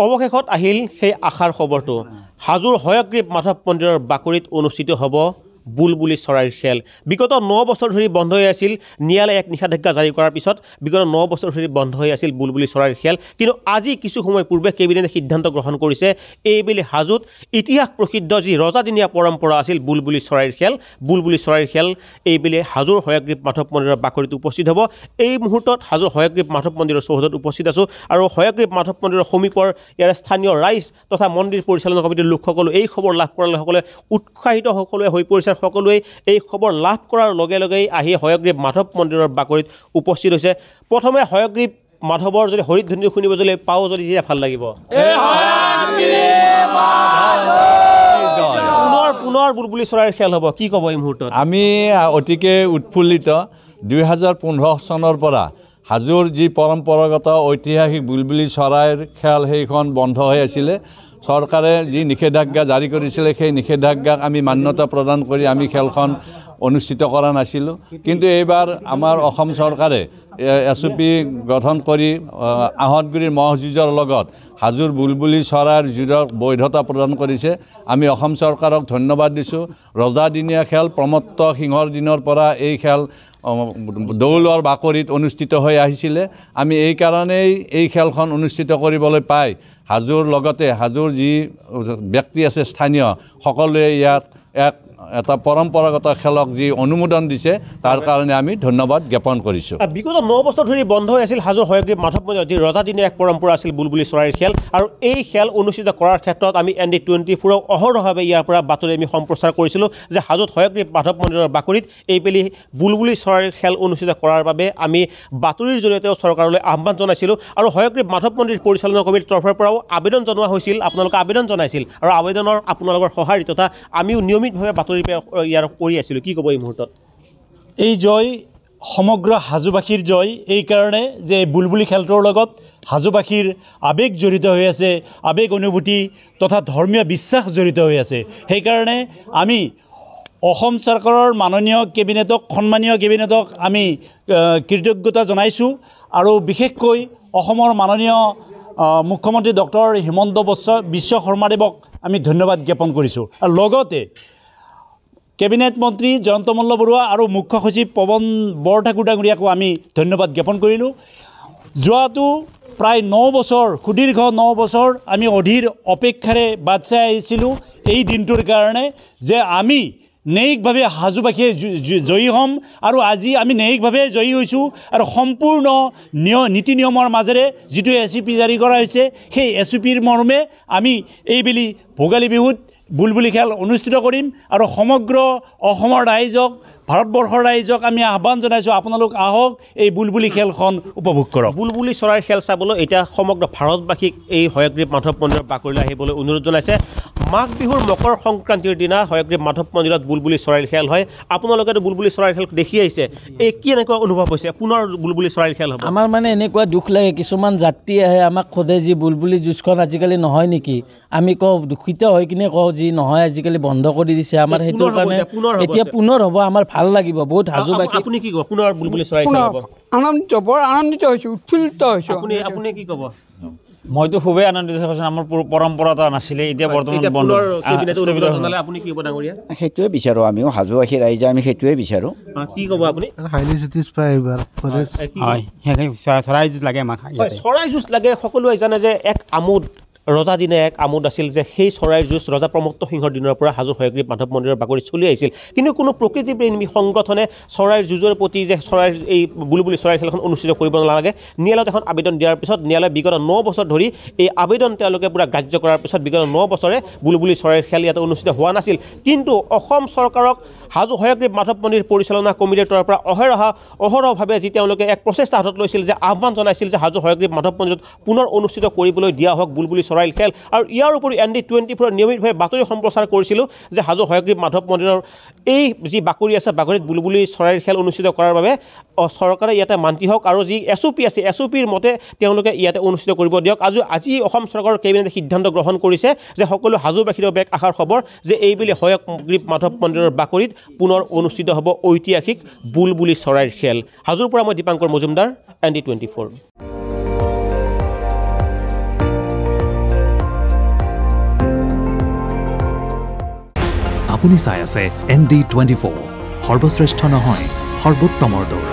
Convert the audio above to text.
অৱশেষত আহিল সেই আশাৰ খবৰটো হাজোৰ হয়গ্ৰীৱ মাধৱ মন্দিৰৰ বাকৰিত অনুষ্ঠিত হ'ব বুলবুলি চৰাইৰ খেল বিগত 9 বছৰ ধৰি বন্ধ হৈ আছিল ন্যায়ালয়ে এক নিষেধাজ্ঞা জাৰি কৰাৰ পিছত বিগত 9 বছৰ ধৰি বন্ধ হৈ আছিল বুলবুলি চৰাইৰ খেল কিন্তু আজি কিছু সময় পূৰ্বে কেবিনেটে সিদ্ধান্ত গ্ৰহণ কৰিছে এইবেলি হাজোত ইতিহাস প্ৰসিদ্ধ যি ৰজাদিনীয়া পৰম্পৰা আছিল বুলবুলি চৰাইৰ খেল এইবেলি হাজোৰ হয়গ্ৰীৱ মাধৱ মন্দিৰৰ বাকৰিত উপস্থিত হ'ব এই মুহূৰ্তত হাজোৰ হয়গ্ৰীৱ মাধৱ মন্দিৰৰ চৌহদত উপস্থিত আছোঁ আৰু হয়গ্ৰীৱ মাধৱ মন্দিৰৰ সমীপৰ ইয়াৰ স্থানীয় ৰাইজ তথা মন্দিৰ পৰিচালনা কমিটিৰ লোকসকলে এই খবৰ লাভ কৰাৰ সকলে উৎসাহিত সকলোৱে হৈ পৰিছে সকলোৱে এই খবৰ লাভ কৰাৰ লগে লগেই আহি হয়গ্ৰীৱ মাধৱ মন্দিৰৰ বাকৰিত উপস্থিত হৈছে প্ৰথমে হয়গ্ৰীৱ মাধৱৰ যদি হৰিধ্বনি শুনিবলৈ পাওঁ যদি তেতিয়া ভাল লাগিব পুনৰ বুলবুলি চৰাইৰ খেল হ'ব কি ক'ব এই মুহূৰ্তত আমি অতিকে উৎফুল্লিত 2015 চনৰ পৰা হাজোৰ যি পৰম্পৰাগত ঐতিহাসিক বুলবুলি চৰাইৰ খেল সেইখন বন্ধ হৈ আছিলে চৰকাৰে যি নিষেধাজ্ঞা জাৰি কৰিছিলে সেই নিষেধাজ্ঞাক আমি মান্যতা প্ৰদান কৰি আমি খেলখন অনুষ্ঠিত কৰা নাছিলোঁ কিন্তু এইবাৰ আমাৰ অসম চৰকাৰে SOP গঠন কৰি আহতগুৰিৰ ম'হ যুঁজৰ লগত হাজোৰ বুলবুলি চৰাইৰ যুঁজক বৈধতা প্ৰদান কৰিছে আমি অসম চৰকাৰক ধন্যবাদ দিছোঁ ৰজাদিনীয়া খেল প্ৰমত্ত সিংহৰ দিনৰ পৰা এই খেল দৌলৰ বাকৰিত অনুষ্ঠিত হৈ আহিছিলে আমি এই কাৰণেই এই খেলখন অনুষ্ঠিত কৰিবলৈ পাই হাজোৰ লগতে হাজোৰ যি ব্যক্তি আছে স্থানীয় সকলোৱে ইয়াত এটা পৰম্পৰাগত খেলক যি অনুমোদন দিছে তাৰ কাৰণে আমি ধন্যবাদ জ্ঞাপন কৰিছোঁ বিগত 9 বছৰ ধৰি বন্ধ হৈ আছিল হাজোৰ হয়গ্ৰীৱ মাধৱ মন্দিৰত যি ৰজাদিনীয়া এক পৰম্পৰা আছিল বুলবুলি চৰাইৰ খেল আৰু এই খেল অনুষ্ঠিত কৰাৰ ক্ষেত্ৰত আমি ND24 অহৰভাৱে ইয়াৰ পৰা বাতৰি আমি সম্প্ৰচাৰ কৰিছিলোঁ যে হাজোত হয়গ্ৰীৱ মাধৱ মন্দিৰৰ বাকৰিত এইবেলি বুলবুলি চৰাইৰ খেল অনুষ্ঠিত কৰাৰ বাবে আমি বাতৰিৰ জৰিয়তেও চৰকাৰলৈ আহ্বান জনাইছিলোঁ আৰু হয়গ্ৰীৱ মাধৱ মন্দিৰ পৰিচালনা কমিটিৰ তৰফৰ পৰাও আবেদন জনোৱা হৈছিল আপোনালোকে আবেদন জনাইছিল আৰু আবেদনৰ আপোনালোকৰ সহায়িকতা আমিও নিয়মিতভাৱে বাতৰি ইয়াৰ কৰি আছিলোঁ কি ক'ব এই মুহূৰ্তত এই জয় সমগ্ৰ হাজোবাসীৰ জয় এই কাৰণে যে বুলবুলি খেলটোৰ লগত হাজোবাসীৰ আবেগ জড়িত হৈ আছে আবেগ অনুভূতি তথা ধৰ্মীয় বিশ্বাস জড়িত হৈ আছে সেইকাৰণে আমি অসম চৰকাৰৰ মাননীয় কেবিনেটক সন্মানীয় কেবিনেটক আমি কৃতজ্ঞতা জনাইছোঁ আৰু বিশেষকৈ অসমৰ মাননীয় মুখ্যমন্ত্ৰী ডক্টৰ হিমন্ত বিশ্ব শৰ্মাদেৱক আমি ধন্যবাদ জ্ঞাপন কৰিছোঁ আৰু লগতে কেবিনেট মন্ত্ৰী জয়ন্ত মল্ল বৰুৱা আৰু মুখ্য সচিব পৱন বৰঠাকুৰ ডাঙৰীয়াকো আমি ধন্যবাদ জ্ঞাপন কৰিলোঁ যোৱাটো প্ৰায় 9 বছৰ সুদীৰ্ঘ 9 বছৰ আমি অধীৰ অপেক্ষাৰে বাট চাই আহিছিলোঁ এই দিনটোৰ কাৰণে যে আমি ন্যায়িকভাৱে হাজোবাসীয়ে জয়ী হ'ম আৰু আজি আমি ন্যায়িকভাৱে জয়ী হৈছোঁ আৰু সম্পূৰ্ণ নীতি নিয়মৰ মাজেৰে যিটো SOP জাৰি কৰা হৈছে সেই SOPৰ মৰ্মে আমি এইবেলি ভোগালী বিহুত বুলবুলি খেল অনুষ্ঠিত কৰিম আৰু সমগ্ৰ অসমৰ ৰাইজক ভাৰতবৰ্ষৰ ৰাইজক আমি আহ্বান জনাইছোঁ আপোনালোক আহক এই বুলবুলি খেলখন উপভোগ কৰক বুলবুলি চৰাইৰ খেল চাবলৈ এতিয়া সমগ্ৰ ভাৰতবাসীক এই হয়গ্ৰীৱ মাধৱ মন্দিৰৰ বাকৰিলৈ আহিবলৈ অনুৰোধ জনাইছে মাঘ বিহুৰ মকৰ সংক্ৰান্তিৰ দিনা হয়গ্ৰীৱ মাধৱ মন্দিৰত বুলবুলি চৰাইৰ খেল হয় আপোনালোকেতো বুলবুলি চৰাইৰ খেল দেখি আহিছে এই কি এনেকুৱা অনুভৱ হৈছে পুনৰ বুলবুলি চৰাইৰ খেল হ'ব আমাৰ মানে এনেকুৱা দুখ লাগে কিছুমান যাত্ৰী আহে আমাক সোধে যি বুলবুলি যুঁজখন আজিকালি নহয় নেকি আমি কওঁ দুখিত হৈ কিনে কওঁ যি নহয় আজিকালি বন্ধ কৰি দিছে আমাৰ সেইটোৰ কাৰণে এতিয়া পুনৰ হ'ব আমাৰ ভাল লাগিব বহুত হাজোবাসী আপুনি কি ক'ব পুনৰ বুলবুলি চৰাইৰ খেল হ'ব আনন্দিত বৰ আনন্দিত হৈছোঁ উৎফুল্লিত হৈছোঁ আপুনি কি ক'ব মইতো খুবেই আনন্দিত হৈছোঁ আমাৰ পৰম্পৰা এটা নাছিলে এতিয়া বৰ্তমান বন্ধ আপুনি কি ক'ব ডাঙৰীয়া সেইটোৱে বিচাৰোঁ আমিও হাজোবাসী ৰাইজে আমি সেইটোৱে বিচাৰোঁ কি ক'ব আপুনি হাইলি চেটিছফাই এইবাৰ চৰাই যুঁজ লাগে আমাক চৰাই যুঁজ লাগে সকলোৱে জানে যে এক আমোদ ৰজাদিনে এক আমোদ আছিল যে সেই চৰাইৰ যুঁজ ৰজা প্ৰমত্ত সিংহৰ দিনৰ পৰা হাজোৰ হয়গ্ৰীৱ মাধৱ মন্দিৰৰ বাকৰিত চলি আহিছিল কিন্তু কোনো প্ৰকৃতিপ্ৰেমী সংগঠনে চৰাইৰ যুঁজৰ প্ৰতি যে চৰাইৰ এই বুলবুলি চৰাইৰ খেলখন অনুষ্ঠিত কৰিব নালাগে ন্যায়ালয়ত এখন আবেদন দিয়াৰ পিছত ন্যায়ালয়ে বিগত 9 বছৰ ধৰি এই আবেদন তেওঁলোকে পূৰা গ্ৰাহ্য কৰাৰ পিছত বিগত 9 বছৰে বুলবুলি চৰাইৰ খেল ইয়াতে অনুষ্ঠিত হোৱা নাছিল কিন্তু অসম চৰকাৰক হাজো হয়গ্ৰীৱ মাধৱ মন্দিৰ পৰিচালনা কমিটিৰ তৰফৰ পৰা অহৰহভাৱে যি তেওঁলোকে এক প্ৰচেষ্টা হাতত লৈছিল যে আহ্বান জনাইছিল যে হাজো হয়গ্ৰীৱ মাধৱ মন্দিৰত পুনৰ অনুষ্ঠিত কৰিবলৈ দিয়া হওক বুলবুলি চৰাইৰ খেল আৰু ইয়াৰ উপৰি ND24 নিয়মিতভাৱে বাতৰি সম্প্ৰচাৰ কৰিছিলোঁ যে হাজো হয়গ্ৰীৱ মাধৱ মন্দিৰৰ এই যি বাকৰি আছে বাকৰিত বুলবুলি চৰাইৰ খেল অনুষ্ঠিত কৰাৰ বাবে চৰকাৰে ইয়াতে মান্তি হওক আৰু যি SOP আছে SOPৰ মতে তেওঁলোকে ইয়াতে অনুষ্ঠিত কৰিব দিয়ক আজি অসম চৰকাৰৰ কেবিনেটে সিদ্ধান্ত গ্ৰহণ কৰিছে যে সকলো হাজোবাসীৰ বাবে এক আশাৰ খবৰ যে এইবেলি হয়গ্ৰীৱ মাধৱ মন্দিৰৰ বাকৰিত পুনৰ অনুষ্ঠিত হ'ব ঐতিহাসিক বুলবুলি চৰাইৰ খেল হাজোৰ পৰা মই দীপাংকৰ মজুমদাৰ ND24 আপুনি চাই আছে ND24 সৰ্বশ্ৰেষ্ঠ নহয় সৰ্বোত্তমৰ দৌৰ